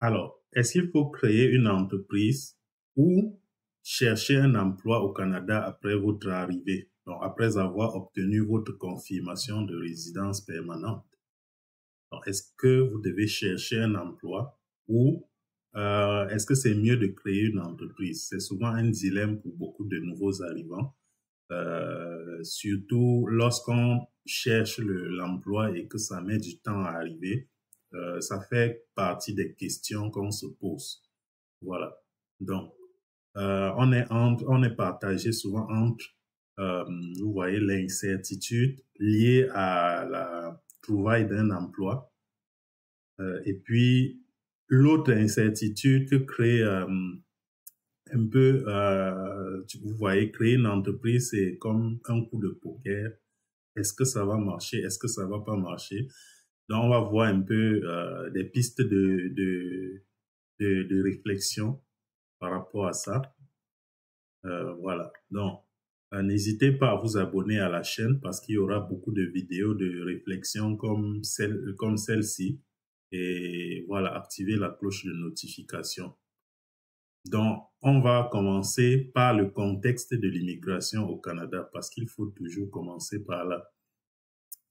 Alors, est-ce qu'il faut créer une entreprise ou chercher un emploi au Canada après votre arrivée, donc après avoir obtenu votre confirmation de résidence permanente? Donc, est-ce que vous devez chercher un emploi ou est-ce que c'est mieux de créer une entreprise? C'est souvent un dilemme pour beaucoup de nouveaux arrivants, surtout lorsqu'on cherche l'emploi et que ça met du temps à arriver. Ça fait partie des questions qu'on se pose. Voilà. Donc, on est partagé souvent entre, vous voyez, l'incertitude liée à la trouvaille d'un emploi, et puis l'autre incertitude que crée un peu, vous voyez, créer une entreprise, c'est comme un coup de poker. Est-ce que ça va marcher? Est-ce que ça va pas marcher? Donc, on va voir un peu des pistes de réflexion par rapport à ça. Voilà. Donc, n'hésitez pas à vous abonner à la chaîne parce qu'il y aura beaucoup de vidéos de réflexion comme celle-ci. Et voilà, activez la cloche de notification. Donc, on va commencer par le contexte de l'immigration au Canada parce qu'il faut toujours commencer par là.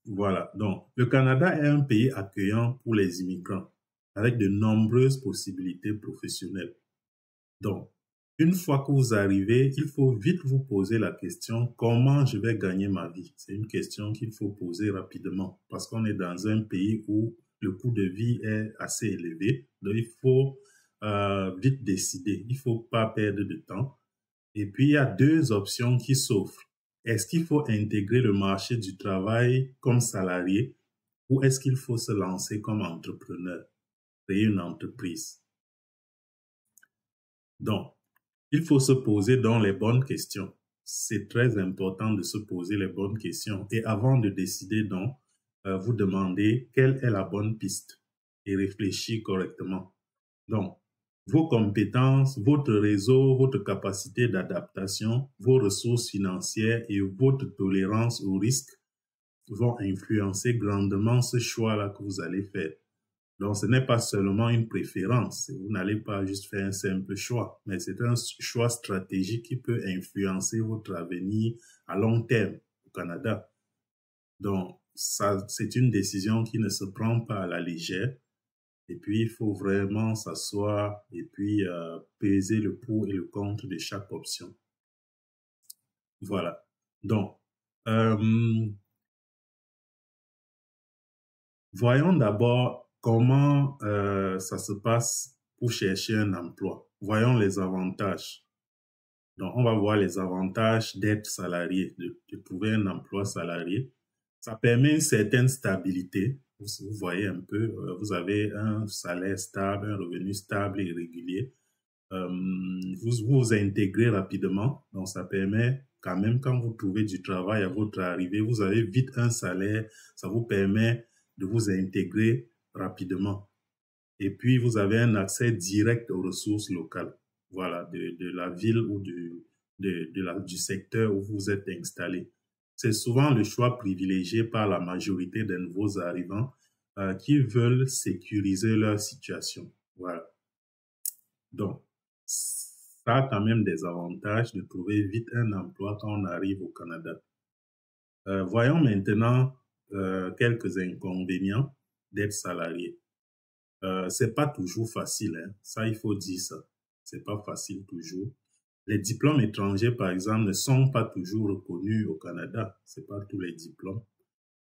Voilà. Donc, le Canada est un pays accueillant pour les immigrants avec de nombreuses possibilités professionnelles. Donc, une fois que vous arrivez, il faut vite vous poser la question, comment je vais gagner ma vie? C'est une question qu'il faut poser rapidement parce qu'on est dans un pays où le coût de vie est assez élevé. Donc, il faut vite décider. Il faut pas perdre de temps. Et puis, il y a deux options qui s'offrent. Est-ce qu'il faut intégrer le marché du travail comme salarié ou est-ce qu'il faut se lancer comme entrepreneur, créer une entreprise? Donc, il faut se poser donc les bonnes questions. C'est très important de se poser les bonnes questions. Et avant de décider donc, vous demandez quelle est la bonne piste et réfléchir correctement. Donc, vos compétences, votre réseau, votre capacité d'adaptation, vos ressources financières et votre tolérance au risque vont influencer grandement ce choix-là que vous allez faire. Donc, ce n'est pas seulement une préférence. Vous n'allez pas juste faire un simple choix, mais c'est un choix stratégique qui peut influencer votre avenir à long terme au Canada. Donc, ça, c'est une décision qui ne se prend pas à la légère. Et puis, il faut vraiment s'asseoir et puis peser le pour et le contre de chaque option. Voilà. Donc, voyons d'abord comment ça se passe pour chercher un emploi. Voyons les avantages. Donc, on va voir les avantages d'être salarié, de trouver un emploi salarié. Ça permet une certaine stabilité. Vous voyez un peu, vous avez un salaire stable, un revenu stable et régulier. Vous vous intégrez rapidement. Donc, ça permet quand même, quand vous trouvez du travail à votre arrivée, vous avez vite un salaire. Ça vous permet de vous intégrer rapidement. Et puis, vous avez un accès direct aux ressources locales. Voilà, de la ville ou du secteur où vous êtes installé. C'est souvent le choix privilégié par la majorité des nouveaux arrivants qui veulent sécuriser leur situation. Voilà. Donc, ça a quand même des avantages de trouver vite un emploi quand on arrive au Canada. Voyons maintenant quelques inconvénients d'être salarié. C'est pas toujours facile, hein. Ça, il faut dire ça. C'est pas facile toujours. Les diplômes étrangers, par exemple, ne sont pas toujours reconnus au Canada. C'est pas tous les diplômes.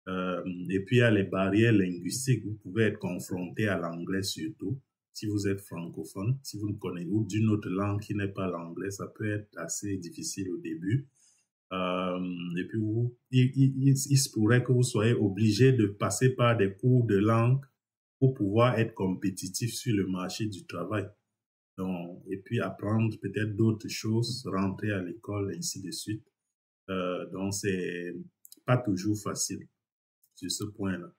Et puis, il y a les barrières linguistiques. Vous pouvez être confronté à l'anglais surtout. Si vous êtes francophone, si vous ne connaissez ou d'une autre langue qui n'est pas l'anglais, ça peut être assez difficile au début. Et puis, il se pourrait que vous soyez obligé de passer par des cours de langue pour pouvoir être compétitif sur le marché du travail. Donc, et puis apprendre peut-être d'autres choses, rentrer à l'école, ainsi de suite. Donc, c'est pas toujours facile sur ce point-là.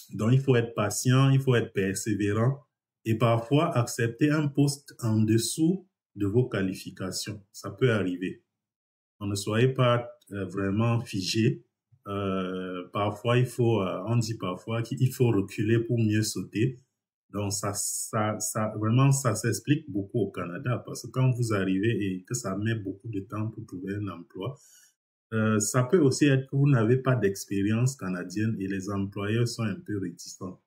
Donc, il faut être patient, il faut être persévérant et parfois accepter un poste en dessous de vos qualifications. Ça peut arriver. Donc, ne soyez pas vraiment figé. Parfois, on dit parfois qu'il faut reculer pour mieux sauter. Donc, vraiment, ça s'explique beaucoup au Canada parce que quand vous arrivez et que ça met beaucoup de temps pour trouver un emploi, ça peut aussi être que vous n'avez pas d'expérience canadienne et les employeurs sont un peu réticents.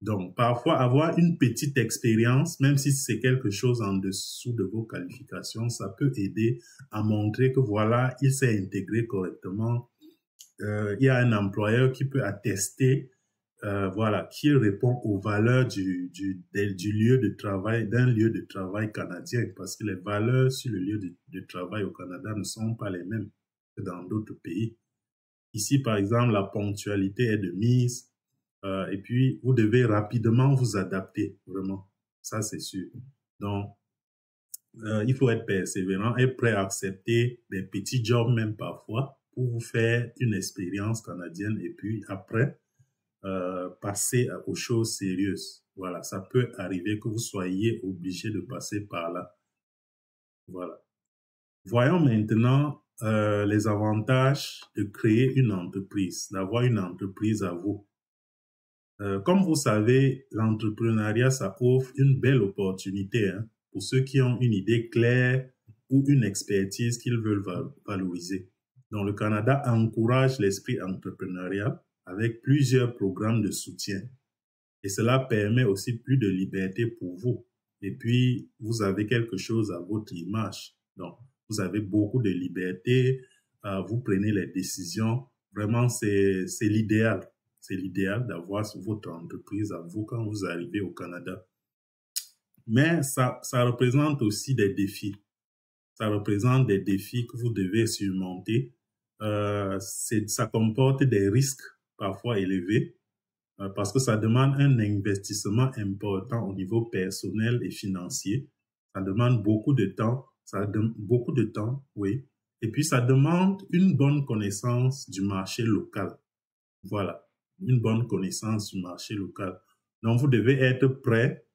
Donc, parfois, avoir une petite expérience, même si c'est quelque chose en dessous de vos qualifications, ça peut aider à montrer que voilà, il s'est intégré correctement. Il y a un employeur qui peut attester voilà, qui répond aux valeurs du lieu de travail, d'un lieu de travail canadien, parce que les valeurs sur le lieu de travail au Canada ne sont pas les mêmes que dans d'autres pays. Ici, par exemple, la ponctualité est de mise, et puis vous devez rapidement vous adapter, vraiment. Ça, c'est sûr. Donc, il faut être persévérant et prêt à accepter des petits jobs même parfois pour vous faire une expérience canadienne et puis après, passer aux choses sérieuses. Voilà, ça peut arriver que vous soyez obligé de passer par là. Voilà. Voyons maintenant les avantages de créer une entreprise, d'avoir une entreprise à vous. Comme vous savez, l'entrepreneuriat, ça offre une belle opportunité hein, pour ceux qui ont une idée claire ou une expertise qu'ils veulent valoriser. Donc, le Canada encourage l'esprit entrepreneurial avec plusieurs programmes de soutien. Et cela permet aussi plus de liberté pour vous. Et puis, vous avez quelque chose à votre image. Donc, vous avez beaucoup de liberté, vous prenez les décisions. Vraiment, c'est l'idéal. C'est l'idéal d'avoir votre entreprise à vous quand vous arrivez au Canada. Mais ça représente aussi des défis. Ça représente des défis que vous devez surmonter. Ça comporte des risques parfois élevés parce que ça demande un investissement important au niveau personnel et financier. Ça demande beaucoup de temps. Beaucoup de temps, oui. Et puis, ça demande une bonne connaissance du marché local. Voilà, une bonne connaissance du marché local. Donc, vous devez être prêt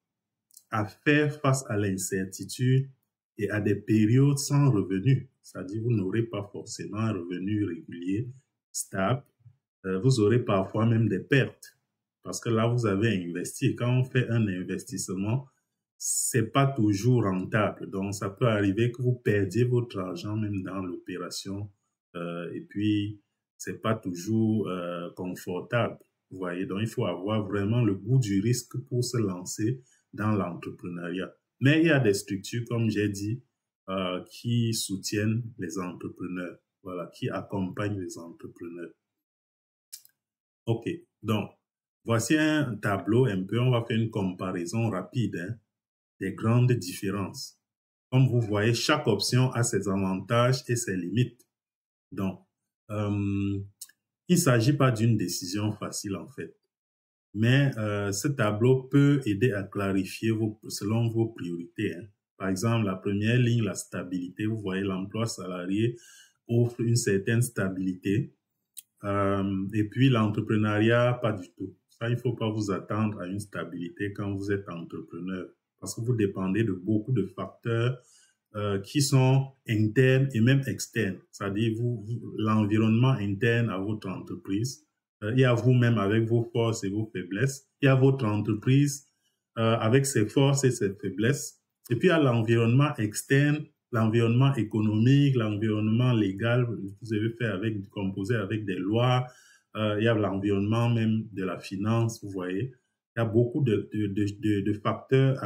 à faire face à l'incertitude et à des périodes sans revenus. C'est-à-dire, vous n'aurez pas forcément un revenu régulier, stable. Vous aurez parfois même des pertes. Parce que là, vous avez investi. Quand on fait un investissement, c'est pas toujours rentable. Donc, ça peut arriver que vous perdiez votre argent même dans l'opération. Et puis, c'est pas toujours confortable. Vous voyez, donc il faut avoir vraiment le goût du risque pour se lancer dans l'entrepreneuriat. Mais il y a des structures, comme j'ai dit, qui soutiennent les entrepreneurs. Voilà, qui accompagnent les entrepreneurs. OK, donc, voici un tableau un peu, on va faire une comparaison rapide hein, des grandes différences. Comme vous voyez, chaque option a ses avantages et ses limites. Donc, il ne s'agit pas d'une décision facile en fait. Mais ce tableau peut aider à clarifier selon vos priorités. Hein. Par exemple, la première ligne, la stabilité, vous voyez, l'emploi salarié offre une certaine stabilité. Et puis l'entrepreneuriat, pas du tout. Ça, il ne faut pas vous attendre à une stabilité quand vous êtes entrepreneur parce que vous dépendez de beaucoup de facteurs qui sont internes et même externes. C'est-à-dire l'environnement interne à votre entreprise. Il y a vous-même avec vos forces et vos faiblesses. Il y a votre entreprise avec ses forces et ses faiblesses. Et puis il y a l'environnement externe, l'environnement économique, l'environnement légal. Vous devez faire composer avec des lois. Il y a l'environnement même de la finance, vous voyez. Il y a beaucoup de facteurs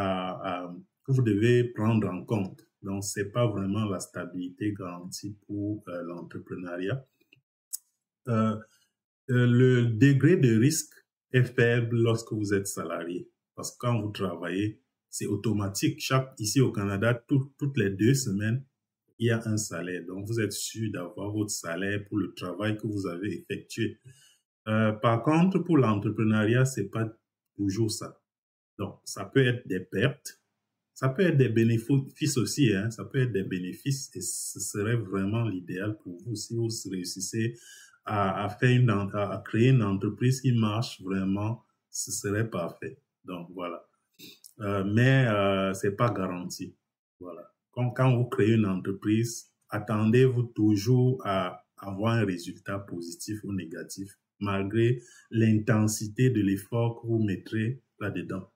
que vous devez prendre en compte. Donc, c'est pas vraiment la stabilité garantie pour l'entrepreneuriat. Le degré de risque est faible lorsque vous êtes salarié. Parce que quand vous travaillez, c'est automatique. Ici au Canada, toutes les 2 semaines, il y a un salaire. Donc, vous êtes sûr d'avoir votre salaire pour le travail que vous avez effectué. Par contre, pour l'entrepreneuriat, c'est pas toujours ça. Donc, ça peut être des pertes. Ça peut être des bénéfices aussi, hein. Ça peut être des bénéfices et ce serait vraiment l'idéal pour vous si vous réussissez à créer une entreprise qui marche vraiment, ce serait parfait. Donc voilà. Mais c'est pas garanti. Voilà. Quand vous créez une entreprise, attendez-vous toujours à avoir un résultat positif ou négatif, malgré l'intensité de l'effort que vous mettrez là-dedans.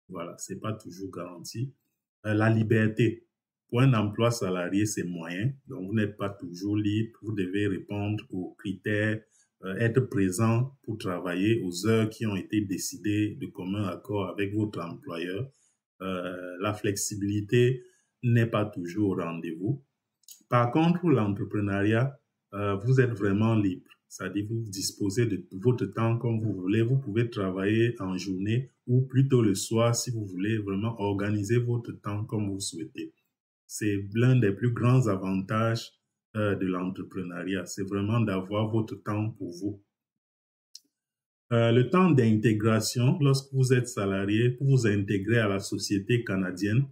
Voilà, c'est pas toujours garanti. La liberté. Pour un emploi salarié, c'est moyen. Donc, vous n'êtes pas toujours libre. Vous devez répondre aux critères, être présent pour travailler aux heures qui ont été décidées de commun accord avec votre employeur. La flexibilité n'est pas toujours au rendez-vous. Par contre, pour l'entrepreneuriat, vous êtes vraiment libre. C'est-à-dire, vous disposez de votre temps comme vous voulez. Vous pouvez travailler en journée ou plutôt le soir si vous voulez vraiment organiser votre temps comme vous souhaitez. C'est l'un des plus grands avantages de l'entrepreneuriat. C'est vraiment d'avoir votre temps pour vous. Le temps d'intégration, lorsque vous êtes salarié, pour vous intégrer à la société canadienne,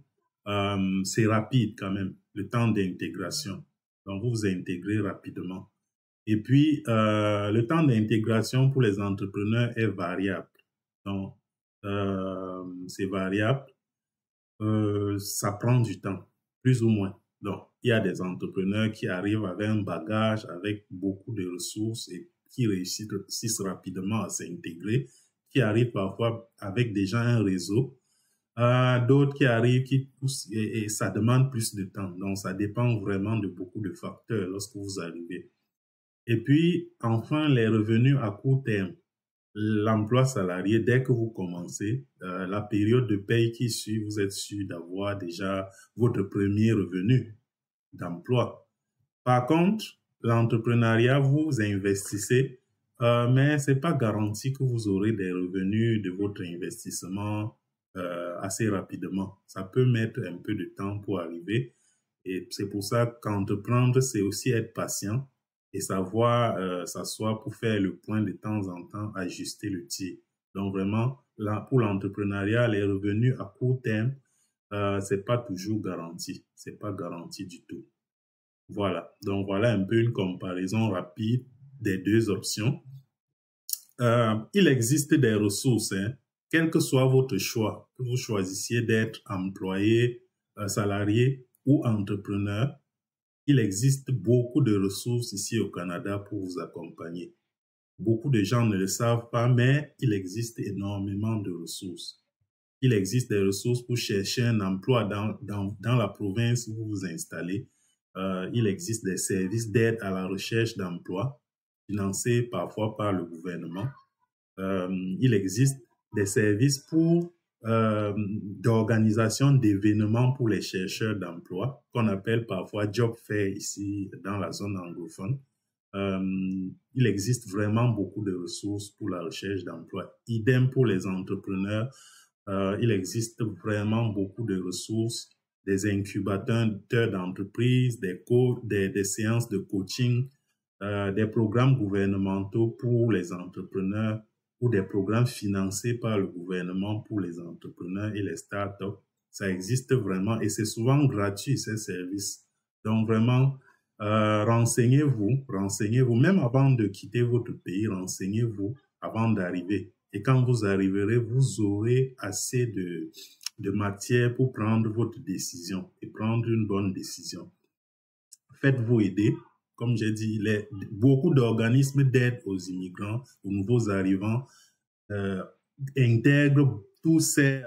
c'est rapide quand même, le temps d'intégration. Donc, vous vous intégrez rapidement. Et puis, le temps d'intégration pour les entrepreneurs est variable. Donc, c'est variable. Ça prend du temps, plus ou moins. Donc, il y a des entrepreneurs qui arrivent avec un bagage, avec beaucoup de ressources et qui réussissent rapidement à s'intégrer, qui arrivent parfois avec déjà un réseau. D'autres qui arrivent, qui poussent et ça demande plus de temps. Donc, ça dépend vraiment de beaucoup de facteurs lorsque vous arrivez. Et puis, enfin, les revenus à court terme. L'emploi salarié, dès que vous commencez, la période de paye qui suit, vous êtes sûr d'avoir déjà votre premier revenu d'emploi. Par contre, l'entrepreneuriat, vous investissez, mais c'est pas garanti que vous aurez des revenus de votre investissement assez rapidement. Ça peut mettre un peu de temps pour arriver. Et c'est pour ça qu'entreprendre, c'est aussi être patient et savoir s'asseoir pour faire le point de temps en temps, ajuster le tir. Donc vraiment, là, pour l'entrepreneuriat, les revenus à court terme, c'est pas toujours garanti. C'est pas garanti du tout. Voilà. Donc voilà un peu une comparaison rapide des deux options. Il existe des ressources, hein, quel que soit votre choix, que vous choisissiez d'être employé, salarié ou entrepreneur, il existe beaucoup de ressources ici au Canada pour vous accompagner. Beaucoup de gens ne le savent pas, mais il existe énormément de ressources. Il existe des ressources pour chercher un emploi dans la province où vous vous installez. Il existe des services d'aide à la recherche d'emploi financés parfois par le gouvernement. Il existe des services d'organisation d'événements pour les chercheurs d'emploi, qu'on appelle parfois job fair ici dans la zone anglophone. Il existe vraiment beaucoup de ressources pour la recherche d'emploi. Idem pour les entrepreneurs. Il existe vraiment beaucoup de ressources, des incubateurs d'entreprises, des séances de coaching, des programmes gouvernementaux pour les entrepreneurs ou des programmes financés par le gouvernement pour les entrepreneurs et les startups. Ça existe vraiment et c'est souvent gratuit, ces services. Donc vraiment, renseignez-vous, même avant de quitter votre pays, renseignez-vous avant d'arriver. Et quand vous arriverez, vous aurez assez de matière pour prendre votre décision et prendre une bonne décision. Faites-vous aider. Comme j'ai dit, beaucoup d'organismes d'aide aux immigrants, aux nouveaux arrivants, intègrent tous ces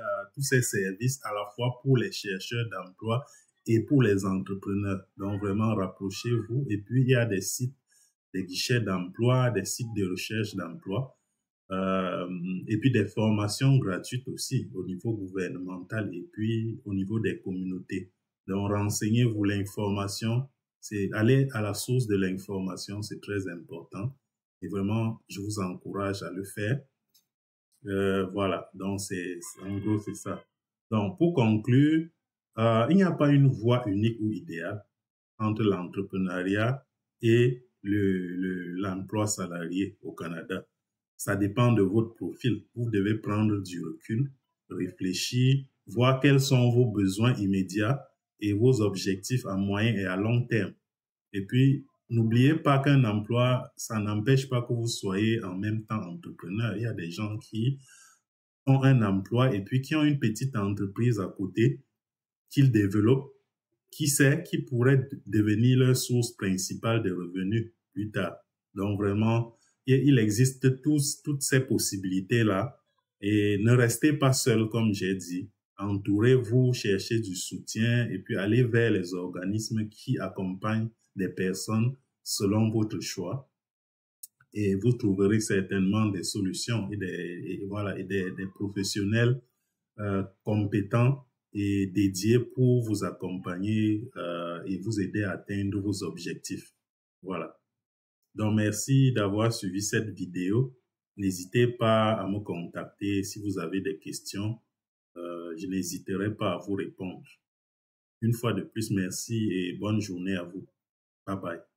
services à la fois pour les chercheurs d'emploi et pour les entrepreneurs. Donc vraiment, rapprochez-vous. Et puis, il y a des sites, des guichets d'emploi, des sites de recherche d'emploi, et puis des formations gratuites aussi au niveau gouvernemental et puis au niveau des communautés. Donc, renseignez-vous, l'information, c'est aller à la source de l'information, c'est très important. Et vraiment, je vous encourage à le faire. Voilà, donc en gros, c'est ça. Donc, pour conclure, il n'y a pas une voie unique ou idéale entre l'entrepreneuriat et l'emploi salarié au Canada. Ça dépend de votre profil. Vous devez prendre du recul, réfléchir, voir quels sont vos besoins immédiats et vos objectifs à moyen et à long terme. Et puis, n'oubliez pas qu'un emploi, ça n'empêche pas que vous soyez en même temps entrepreneur. Il y a des gens qui ont un emploi et puis qui ont une petite entreprise à côté qu'ils développent, qui sait, qui pourrait devenir leur source principale de revenus plus tard. Donc vraiment, il existe toutes ces possibilités-là Et ne restez pas seul, comme j'ai dit. Entourez-vous, cherchez du soutien et puis allez vers les organismes qui accompagnent des personnes selon votre choix. Et vous trouverez certainement des solutions et des professionnels compétents et dédiés pour vous accompagner et vous aider à atteindre vos objectifs. Voilà. Donc, merci d'avoir suivi cette vidéo. N'hésitez pas à me contacter si vous avez des questions. Je n'hésiterai pas à vous répondre. Une fois de plus, merci et bonne journée à vous. Bye bye.